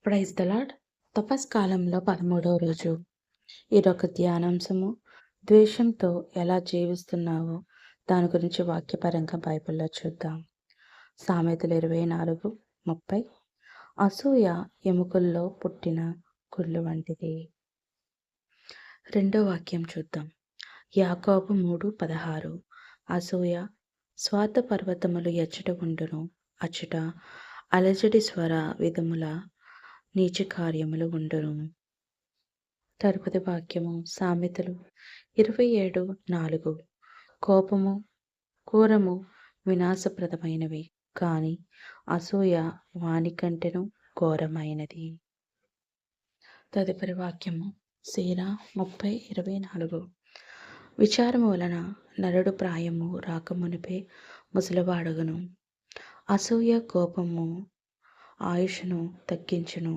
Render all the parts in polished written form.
Praise the Lord. తపస్కాలంలో 13వ రోజు. ఈరొక ధ్యానాంశము. ద్వేషంతో ఎలా జీవిస్తున్నావో దాని గురించి వాక్యపరంగా బైబిల్‌లో చూద్దాం. సామెతలు 24:30. అసూయ ఎముకల్లో పుట్టిన కుళ్ళు వంటిది. రెండో వాక్యం చూద్దాం. యాకోబు 3:16. అసూయ స్వార్థ పర్వతములు ఎచ్చట ఉండును, అచ్చట అలజడి స్వర విధముల నీచ కార్యములు ఉండును. తరుపతి వాక్యము సామెతలు 27:4. కోపము క్రూరము వినాశప్రదమైనవి, కాని అసూయ వానికంటెను ఘోరమైనది. తదుపరి వాక్యము సీరా 30:24. విచారము వలన నరుడు ప్రాయము రాకమునిపే ముసలివాడగును, అసూయ కోపము ఆయుష్ను తగ్గించును.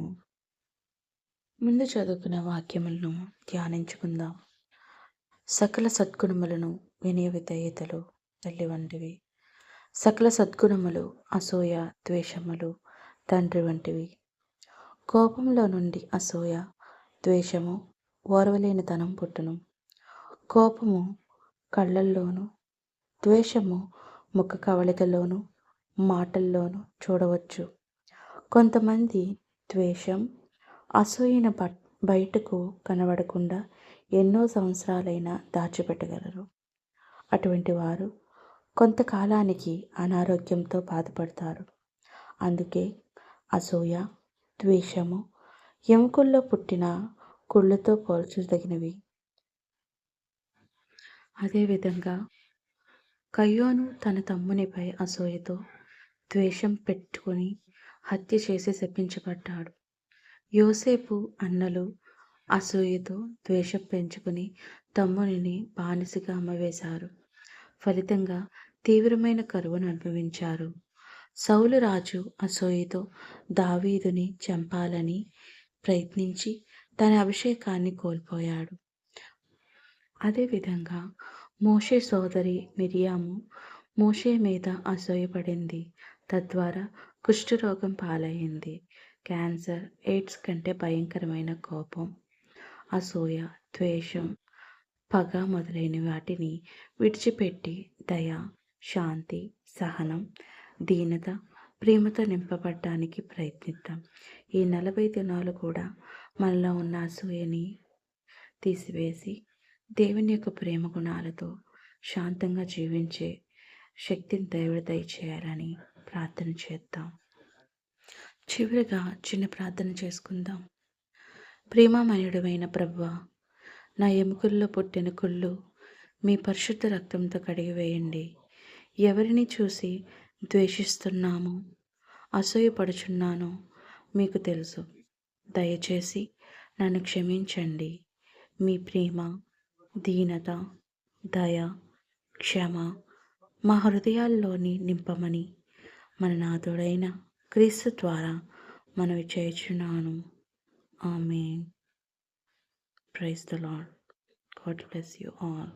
ముందు చదువుకున్న వాక్యములను ధ్యానించుకుందాం. సకల సద్గుణములను వినయ విధేయతలు తల్లి వంటివి. సకల సద్గుణములు అసూయ ద్వేషములు తండ్రి వంటివి. కోపంలో నుండి అసూయ ద్వేషము ఓర్వలేనితనం పుట్టును. కోపము కళ్ళల్లోనూ, ద్వేషము ముఖ కవళికలోనూ మాటల్లోనూ చూడవచ్చు. కొంతమంది ద్వేషం అసూయను బయటకు కనబడకుండా ఎన్నో సంవత్సరాలైనా దాచిపెట్టగలరు. అటువంటి వారు కొంతకాలానికి అనారోగ్యంతో బాధపడతారు. అందుకే అసూయ ద్వేషము ఎముకల్లో పుట్టిన కుళ్ళుతో పోల్చదగినవి. అదేవిధంగా కయ్యోను తన తమ్మునిపై అసూయతో ద్వేషం పెట్టుకుని హత్య చేసి శపించబడ్డాడు. యోసేపు అన్నలు అసూయతో ద్వేషం పెంచుకుని తమ్మునిని బానిసగా అమ్మవేశారు. ఫలితంగా తీవ్రమైన కరువును అనుభవించారు. సౌలు రాజు అసూయతో దావీదుని చంపాలని ప్రయత్నించి తన అభిషేకాన్ని కోల్పోయాడు. అదేవిధంగా మోషే సోదరి మిరియాము మోషే మీద అసూయపడింది. తద్వారా కుష్ఠరోగం పాలయ్యింది. క్యాన్సర్, ఎయిడ్స్ కంటే భయంకరమైన కోపం, అసూయ, ద్వేషం, పగ మొదలైన వాటిని విడిచిపెట్టి దయ, శాంతి, సహనం, దీనత, ప్రేమతో నింపబడడానికి ప్రయత్నిద్దాం. ఈ 40 దినాలు కూడా మనలో ఉన్న అసూయని తీసివేసి దేవుని యొక్క ప్రేమ గుణాలతో శాంతంగా జీవించే శక్తిని దేవుడు దయచేయాలని ప్రార్థన చేద్దాం. చివరిగా చిన్న ప్రార్థన చేసుకుందాం. ప్రేమమయుడమైన ప్రభువా, నా ఎముకల్లో పుట్టిన కుళ్ళు మీ పరిశుద్ధ రక్తంతో కడిగివేయండి. ఎవరిని చూసి ద్వేషిస్తున్నామో, అసూయపడుచున్నానో మీకు తెలుసు. దయచేసి నన్ను క్షమించండి. మీ ప్రేమ, దీనత, దయ, క్షమ మా హృదయాల్లోని నింపమని మన నాథుడైన క్రీస్తు ద్వారా మనవి చేయుచున్నాను. ఆమేన్. Praise the Lord. God bless you all.